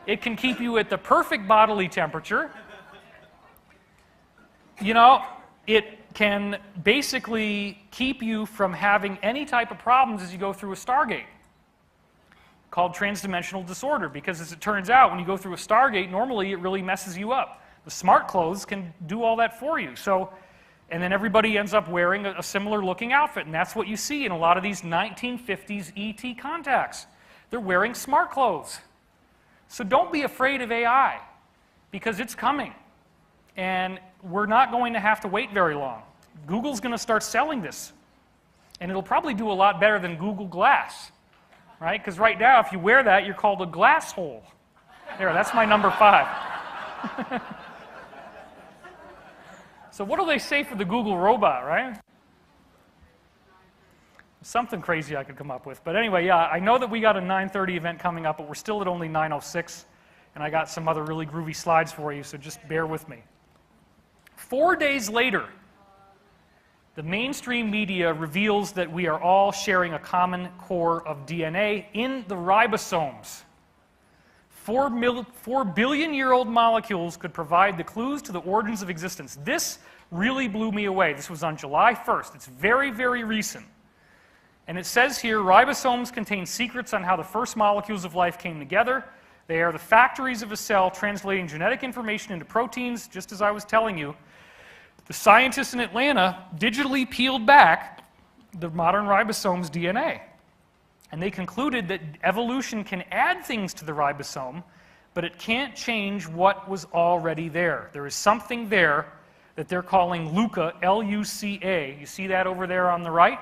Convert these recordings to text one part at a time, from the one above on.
It can keep you at the perfect bodily temperature. You know, it can basically keep you from having any type of problems as you go through a Stargate, called transdimensional disorder, because as it turns out, when you go through a Stargate, normally it really messes you up. The smart clothes can do all that for you. So, and then everybody ends up wearing a similar looking outfit, and that's what you see in a lot of these 1950s ET contacts. They're wearing smart clothes. So don't be afraid of AI, because it's coming. And we're not going to have to wait very long. Google's going to start selling this. And it'll probably do a lot better than Google Glass. Right? Because right now, if you wear that, you're called a glass hole. There, that's my number 5. So what do they say for the Google robot, right? Something crazy I could come up with. But anyway, yeah, I know that we got a 9:30 event coming up, but we're still at only 9:06. And I got some other really groovy slides for you, so just bear with me. 4 days later, the mainstream media reveals that we are all sharing a common core of DNA in the ribosomes. 4 billion-year-old molecules could provide the clues to the origins of existence. This really blew me away. This was on July 1st. It's very, very recent. And it says here, ribosomes contain secrets on how the first molecules of life came together. They are the factories of a cell translating genetic information into proteins, just as I was telling you. The scientists in Atlanta digitally peeled back the modern ribosome's DNA. And they concluded that evolution can add things to the ribosome, but it can't change what was already there. There is something there that they're calling LUCA, L-U-C-A. You see that over there on the right?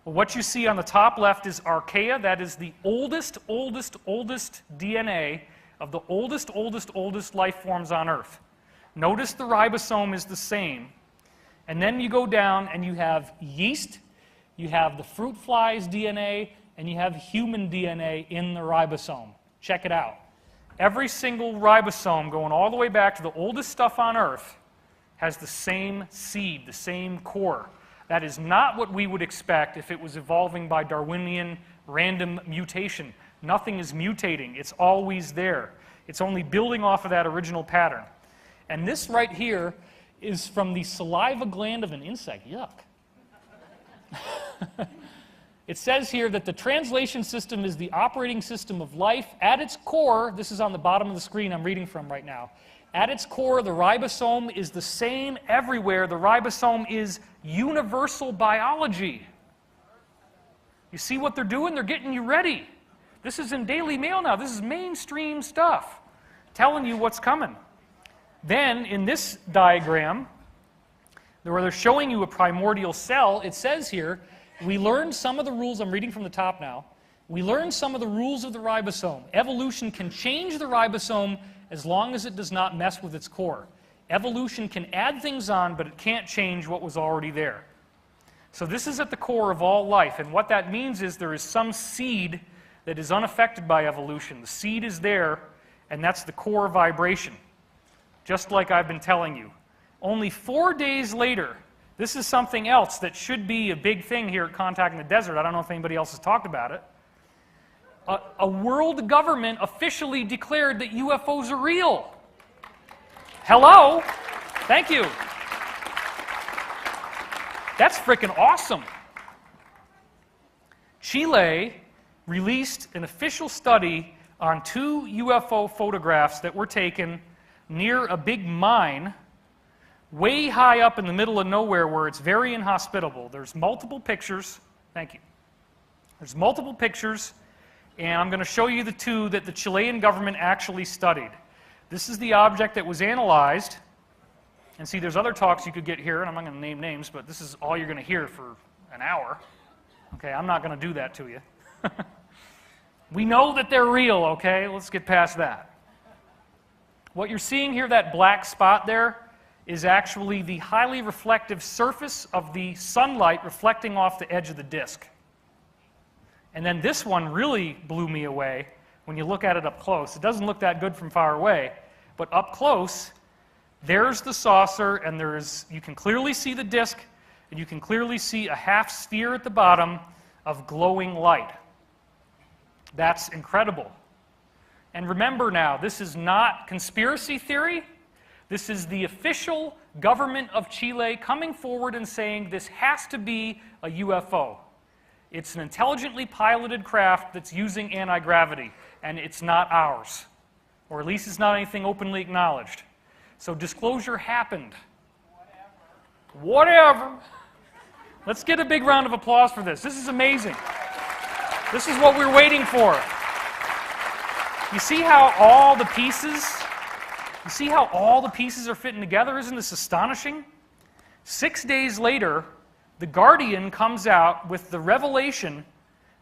Well, what you see on the top left is archaea. That is the oldest DNA of the oldest life forms on Earth. Notice the ribosome is the same. And then you go down and you have yeast, you have the fruit fly's DNA, and you have human DNA in the ribosome. Check it out. Every single ribosome, going all the way back to the oldest stuff on Earth, has the same seed, the same core. That is not what we would expect if it was evolving by Darwinian random mutation. Nothing is mutating. It's always there. It's only building off of that original pattern. And this right here is from the saliva gland of an insect. Yuck. It says here that the translation system is the operating system of life. At its core, this is on the bottom of the screen I'm reading from right now. At its core, the ribosome is the same everywhere. The ribosome is universal biology. You see what they're doing? They're getting you ready. This is in Daily Mail now. This is mainstream stuff, telling you what's coming. Then, in this diagram, where they're showing you a primordial cell, it says here, we learned some of the rules. I'm reading from the top now. We learned some of the rules of the ribosome. Evolution can change the ribosome as long as it does not mess with its core. Evolution can add things on, but it can't change what was already there. So this is at the core of all life, and what that means is there is some seed that is unaffected by evolution. The seed is there, and that's the core vibration, just like I've been telling you. Only 4 days later, this is something else that should be a big thing here at Contact in the Desert. I don't know if anybody else has talked about it. A world government officially declared that UFOs are real. Hello? Thank you. That's freaking awesome. Chile released an official study on 2 UFO photographs that were taken near a big mine way high up in the middle of nowhere where it's very inhospitable. There's multiple pictures. Thank you. There's multiple pictures, and I'm going to show you the 2 that the Chilean government actually studied. This is the object that was analyzed. And see, there's other talks you could get here, and I'm not going to name names, but this is all you're going to hear for an hour. Okay, I'm not going to do that to you. We know that they're real, okay? Let's get past that. What you're seeing here, that black spot there, is actually the highly reflective surface of the sunlight reflecting off the edge of the disk. And then this one really blew me away when you look at it up close. It doesn't look that good from far away, but up close, there's the saucer, and you can clearly see the disk, and you can clearly see a half sphere at the bottom of glowing light. That's incredible. And remember now, this is not conspiracy theory. This is the official government of Chile coming forward and saying this has to be a UFO. It's an intelligently piloted craft that's using anti-gravity, and it's not ours. Or at least it's not anything openly acknowledged. So disclosure happened. Whatever. Let's get a big round of applause for this. This is amazing. This is what we're waiting for. You see how all the pieces are fitting together? Isn't this astonishing? 6 days later, The Guardian comes out with the revelation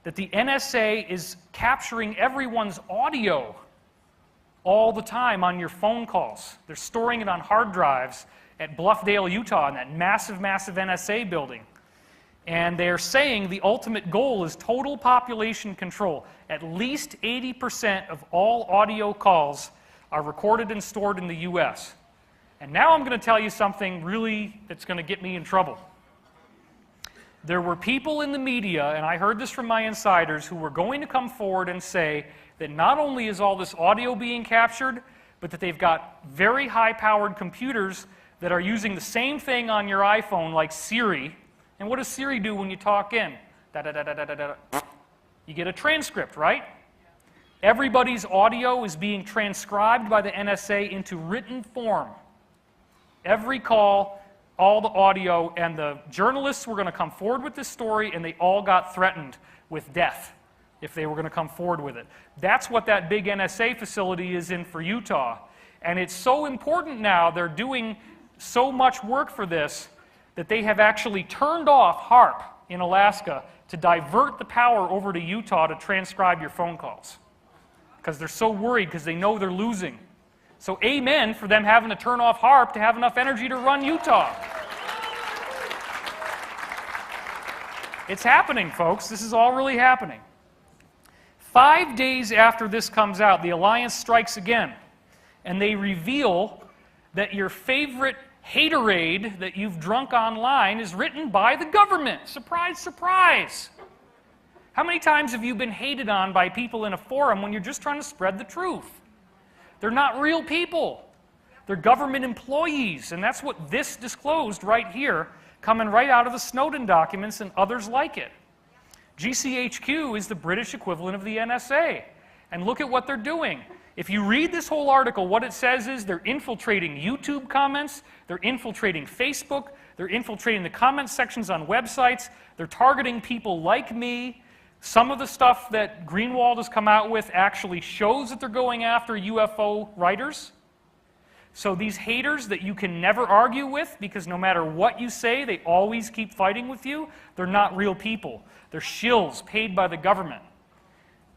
that the NSA is capturing everyone's audio all the time on your phone calls. They're storing it on hard drives at Bluffdale, Utah, in that massive, massive NSA building. And they're saying the ultimate goal is total population control. At least 80% of all audio calls are recorded and stored in the US. And now I'm going to tell you something really that's going to get me in trouble. There were people in the media, and I heard this from my insiders, who were going to come forward and say that not only is all this audio being captured, but that they've got very high-powered computers that are using the same thing on your iPhone, like Siri. And what does Siri do when you talk in? Da-da-da-da-da-da-da. You get a transcript, right? Everybody's audio is being transcribed by the NSA into written form. Every call, all the audio, and the journalists were going to come forward with this story, and they all got threatened with death if they were going to come forward with it. That's what that big NSA facility is in for Utah. And it's so important now, they're doing so much work for this, that they have actually turned off HARP in Alaska to divert the power over to Utah to transcribe your phone calls. Because they're so worried, because they know they're losing. So amen for them having to turn off HARP to have enough energy to run Utah. It's happening, folks. This is all really happening. 5 days after this comes out, the Alliance strikes again. And they reveal that your favorite haterade that you've drunk online is written by the government. Surprise, surprise. How many times have you been hated on by people in a forum when you're just trying to spread the truth? They're not real people. They're government employees, and that's what this disclosed right here, coming right out of the Snowden documents and others like it. GCHQ is the British equivalent of the NSA, and look at what they're doing. If you read this whole article, what it says is they're infiltrating YouTube comments, they're infiltrating Facebook, they're infiltrating the comment sections on websites, they're targeting people like me. Some of the stuff that Greenwald has come out with actually shows that they're going after UFO writers. So these haters that you can never argue with, because no matter what you say, they always keep fighting with you, they're not real people. They're shills paid by the government.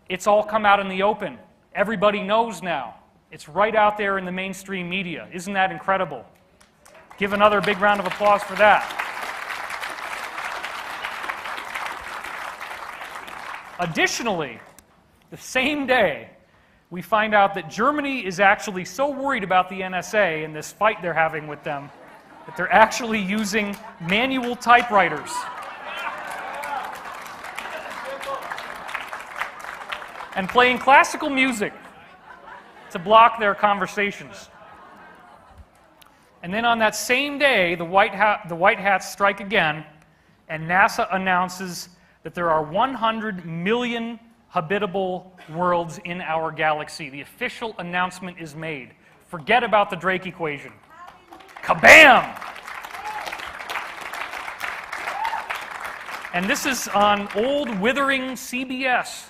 It's all come out in the open. Everybody knows now. It's right out there in the mainstream media. Isn't that incredible? Give another big round of applause for that. Additionally, the same day, we find out that Germany is actually so worried about the NSA and this fight they're having with them that they're actually using manual typewriters. And playing classical music to block their conversations. And then on that same day, the White Hats strike again, and NASA announces that there are 100 million habitable worlds in our galaxy. The official announcement is made. Forget about the Drake equation. Kabam! And this is on old, withering CBS.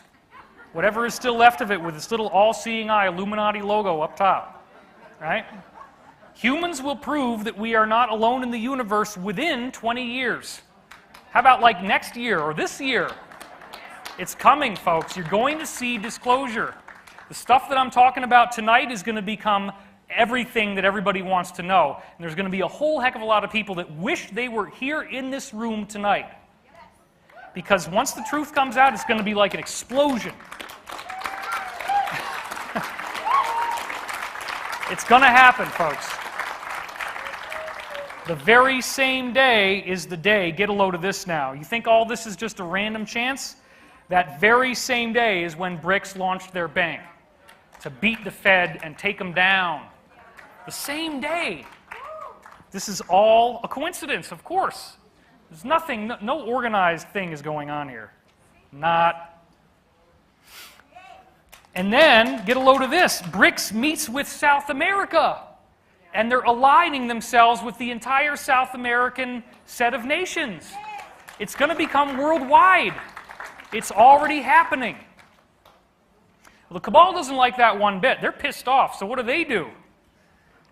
Whatever is still left of it, with its little all-seeing eye Illuminati logo up top. Right? Humans will prove that we are not alone in the universe within 20 years. How about like next year or this year? It's coming, folks. You're going to see disclosure. The stuff that I'm talking about tonight is going to become everything that everybody wants to know. And there's going to be a whole heck of a lot of people that wish they were here in this room tonight. Because once the truth comes out, it's going to be like an explosion. It's going to happen, folks. The very same day is the day, get a load of this now. You think all this is just a random chance? That very same day is when BRICS launched their bank to beat the Fed and take them down. The same day. This is all a coincidence, of course. There's nothing, no organized thing is going on here. Not. And then, get a load of this. BRICS meets with South America. And they're aligning themselves with the entire South American set of nations. It's going to become worldwide. It's already happening. Well, the cabal doesn't like that one bit. They're pissed off. So what do?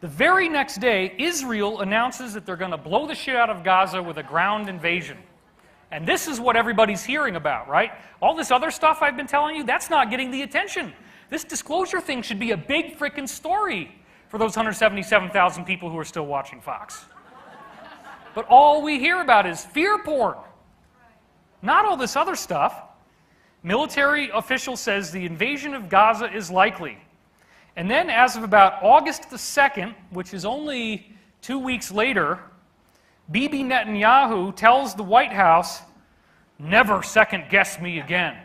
The very next day, Israel announces that they're going to blow the shit out of Gaza with a ground invasion. And this is what everybody's hearing about, right? All this other stuff I've been telling you, that's not getting the attention. This disclosure thing should be a big frickin' story for those 177,000 people who are still watching Fox. But all we hear about is fear porn. Not all this other stuff. Military official says the invasion of Gaza is likely. And then as of about August the 2nd, which is only 2 weeks later, Bibi Netanyahu tells the White House, never second guess me again.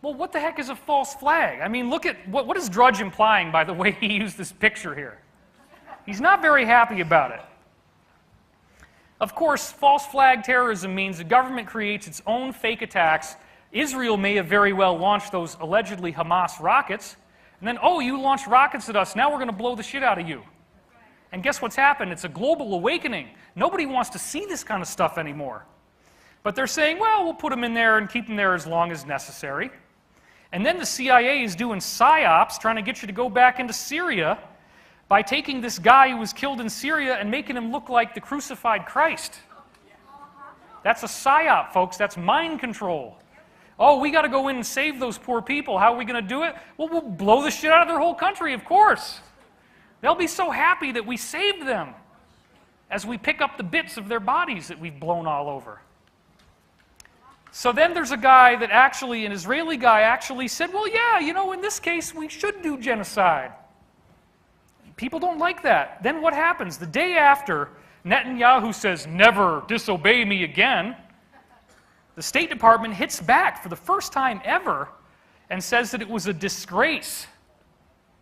Well, what the heck is a false flag? I mean, look at, what is Drudge implying by the way he used this picture here? He's not very happy about it. Of course, false flag terrorism means the government creates its own fake attacks. Israel may have very well launched those allegedly Hamas rockets, and then, oh, you launched rockets at us, now we're going to blow the shit out of you. And guess what's happened? It's a global awakening. Nobody wants to see this kind of stuff anymore. But they're saying, well, we'll put them in there and keep them there as long as necessary. And then the CIA is doing psyops, trying to get you to go back into Syria by taking this guy who was killed in Syria and making him look like the crucified Christ. That's a psyop, folks. That's mind control. Oh, we got to go in and save those poor people. How are we going to do it? Well, we'll blow the shit out of their whole country, of course. They'll be so happy that we saved them as we pick up the bits of their bodies that we've blown all over. So then there's a guy that actually, an Israeli guy actually said, well, yeah, you know, in this case, we should do genocide. People don't like that. Then what happens? The day after, Netanyahu says, never disobey me again. The State Department hits back for the first time ever and says that it was a disgrace,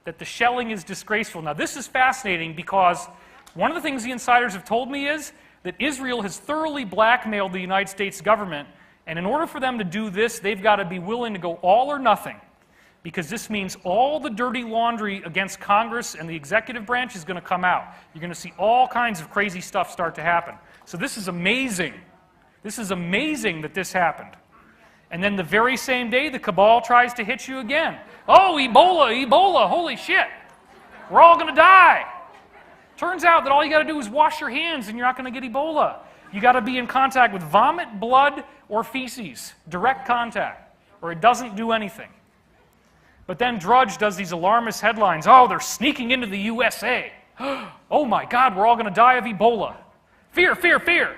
that the shelling is disgraceful. Now, this is fascinating because one of the things the insiders have told me is that Israel has thoroughly blackmailed the United States government, and in order for them to do this, they've got to be willing to go all or nothing, because this means all the dirty laundry against Congress and the executive branch is going to come out. You're going to see all kinds of crazy stuff start to happen. So this is amazing. This is amazing that this happened. And then the very same day, the cabal tries to hit you again. Oh, Ebola, Ebola, holy shit. We're all going to die. Turns out that all you got to do is wash your hands and you're not going to get Ebola. You got to be in contact with vomit, blood, or feces. Direct contact. Or it doesn't do anything. But then Drudge does these alarmist headlines. Oh, they're sneaking into the USA. Oh my God, we're all going to die of Ebola. Fear, fear, fear.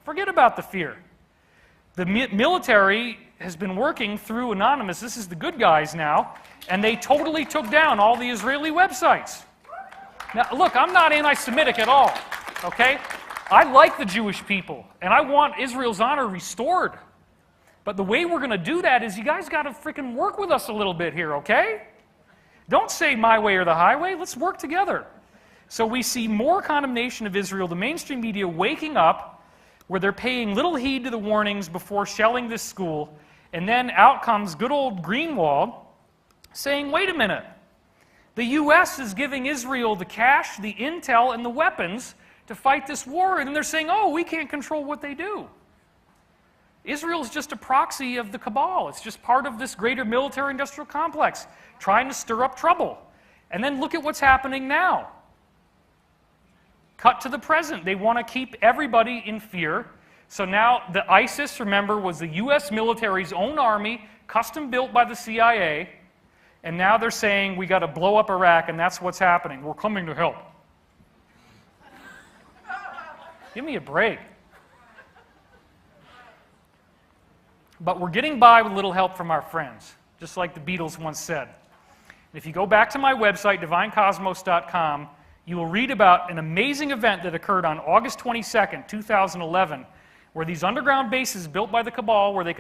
Forget about the fear. The military has been working through Anonymous. This is the good guys now. And they totally took down all the Israeli websites. Now, look, I'm not anti-Semitic at all. Okay? I like the Jewish people. And I want Israel's honor restored. But the way we're going to do that is you guys got to freaking work with us a little bit here, okay? Don't say my way or the highway. Let's work together. So we see more condemnation of Israel, the mainstream media waking up, where they're paying little heed to the warnings before shelling this school, and then out comes good old Greenwald saying, wait a minute, the U.S. is giving Israel the cash, the intel, and the weapons to fight this war, and then they're saying, oh, we can't control what they do. Israel is just a proxy of the cabal. It's just part of this greater military-industrial complex, trying to stir up trouble. And then look at what's happening now. Cut to the present. They want to keep everybody in fear. So now the ISIS, remember, was the U.S. military's own army, custom built by the CIA. And now they're saying we got to blow up Iraq, and that's what's happening. We're coming to help. Give me a break. But we're getting by with a little help from our friends, just like the Beatles once said. And if you go back to my website, divinecosmos.com, you will read about an amazing event that occurred on August 22nd, 2011, where these underground bases built by the cabal, where they could